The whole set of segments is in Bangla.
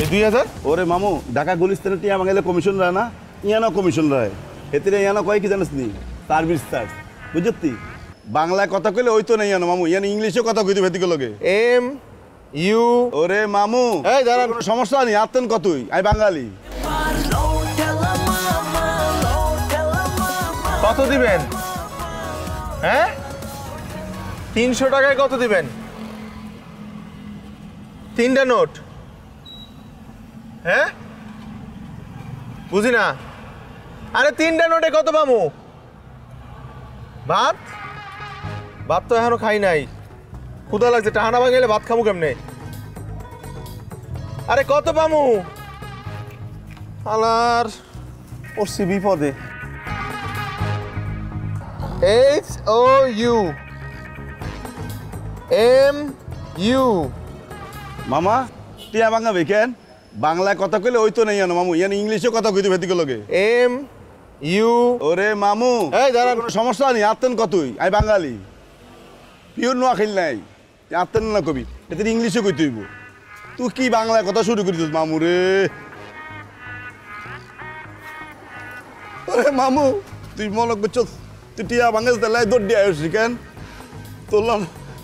এই 2000 ওরে মামু ঢাকা গুলিস্তানে টিয়া বাঙাইলে কমিশন রয় না ইয়ানো কমিশন রয় এতে ইয়ানো কয় কি জানিস নি সার্ভিস চার্জ বুঝতি বাংলায় কথা কইলে ওই তো নাই ইয়ানো মামু ইয়ানো ইংলিশে কথা কইতে ভেতিকে লগে এম ইউ ওরে মামু এই দাঁড়ান কোনো সমস্যা নেই আতেন কতই আই বাঙালি কত দিবেন হ্যাঁ 300 টাকায় কত দিবেন 3টা নোট হ্যাঁ বুঝি না আরে 3টা নোটে কত পামু ভাত ভাত তো এখনো খাই নাই ক্ষুধা লাগছে টাহানা ভাঙলে ভাত খামু কেমনে আরে কত পামু আলার পড়ছি বিপদে HOU MU মামা টিয়া বাঙাবে কেন বাংলায় কথা কইলে ওই তো নাই ইয়ানো মামু ইয়ানো ইংলিশে কথা কইতে ভেতিকে লগে MU ওরে মামু এই দাঁড়ান কোনো সমস্যা নেই আতেন কতই আই বাঙালি পিওর নোয়া খেল নাই আতেন না কবি এতে ইংলিশে কইতে হইব তুই কি বাংলায় কথা শুরু করিস মামু রে ওরে মামু তুই মনে করছস তুই টিয়া বাঙালি তেলায় দৌড় দিয়ে আসছি কেন তোলাম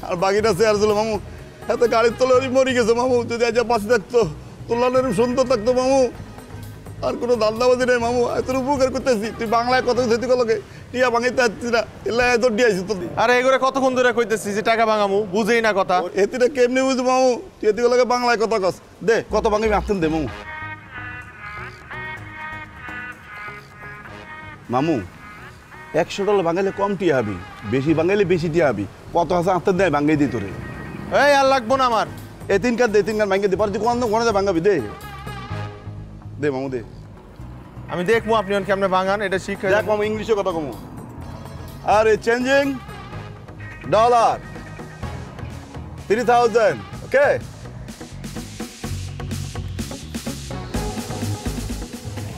আর বাকিটা চেয়ার ছিল মামু এত গাড়ির তলে মরি গেছে মামু যদি আজ পাশে থাকতো তোলার এরকম সুন্দর থাকতো মামু আর কোনো দান্দাবাজি নেই মামু এত উপকার করতেছি তুই বাংলায় কথা ধরতে গেলে টিয়া ভাঙাইতে আসছি না এলাই দৌড় দিয়ে আসছি তোর আরে এগুলো কতক্ষণ ধরে কইতেছি যে টাকা ভাঙামু বুঝেই না কথা এতে কেমনি বুঝবো মামু তুই এতে গেলে বাংলায় কথা কস দে কত ভাঙিবি আসতেন দে মামু মামু 100 ডলার বাঙাইলে কম টিয়া হবি বেশি বাঙাইলে বেশি টিয়া হবি কত আছে আসতেন দেয় বাঙ্গাই দিই তোরে এই আর লাগবো না আমার এই 3 কার দে 3 কার ভাঙ্গে দে পরে তুই কোন যা ভাঙাবি দে দে মামু দে আমি দেখবো আপনি কেমনে ভাঙান এটা শিখে দেখ মামু ইংলিশে কথা কমু আরে চেঞ্জিং ডলার 3000 ওকে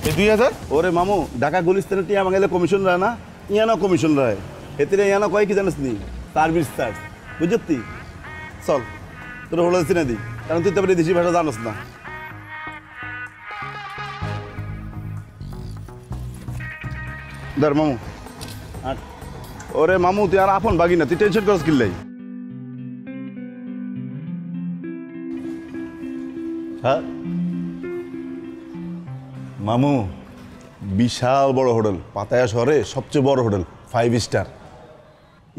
এই 2000 ওরে মামু ঢাকা গুলিস্তানে টিয়া বাঙাইলে কমিশন রয় না ইয়ানো কমিশন রয় এতে ইয়ানো কয় কি জানিস নি সার্ভিস চার্জ বুঝতি চল তোর হলো চিনে দিই কারণ তুই তো দেশি ভাষা জানোস না ধর মামু ওরে মামু তুই আর আপন বাগি না তুই টেনশন করস কিল্লাই হ্যাঁ মামু বিশাল বড় হোটেল পাতায়া শহরে সবচেয়ে বড় হোটেল 5 স্টার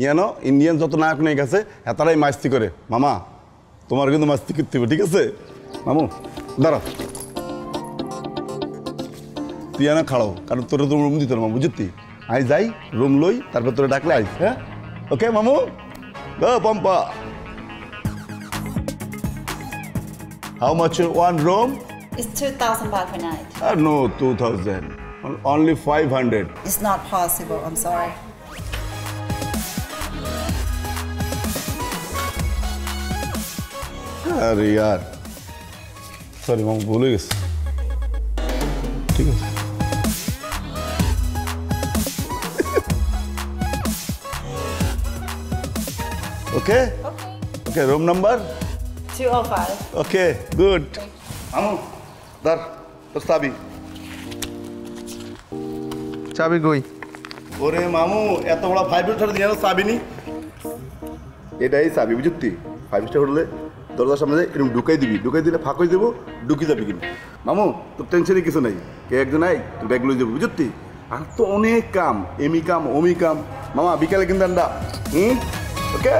ইয়ানো ইন্ডিয়ান যত নায়ক নায়িক আছে এতারাই মাস্তি করে মামা তোমার কিন্তু মাস্তি করতে হবে ঠিক আছে মামু দাঁড়া তুই না খাড়াও কারণ তোর তো রুম দিত না মামু বুঝতি আই যাই রুম লই তারপর তোরা ডাকলে আইস হ্যাঁ ওকে মামু গো Pompa how much one room It's 2,000 baht per night. No 2000 only 500 It's not possible, I'm sorry. अरे यार सॉरी मामू भूल गए ठीक है okay okay room number 205. Okay good मामू दर तो चाबी চাবি কই ওরে মামু এত বড় 5 স্টার দিয়ে চাবি নি এটাই চাবি বুঝতি 5 স্টার হোটেলে দরজার সামনে এরকম ঢুকাই দিবি ঢুকাই দিলে ফাঁক হয়ে দেবো ঢুকি যাবি কিন্তু মামু তোর টেনশনে কিছু নাই কে একজন আই তুই ব্যাগ লই যাবো বুঝতি আর তো অনেক কাম এমি কাম অমি কাম মামা বিকালে কিন্তু আন্ডা ওকে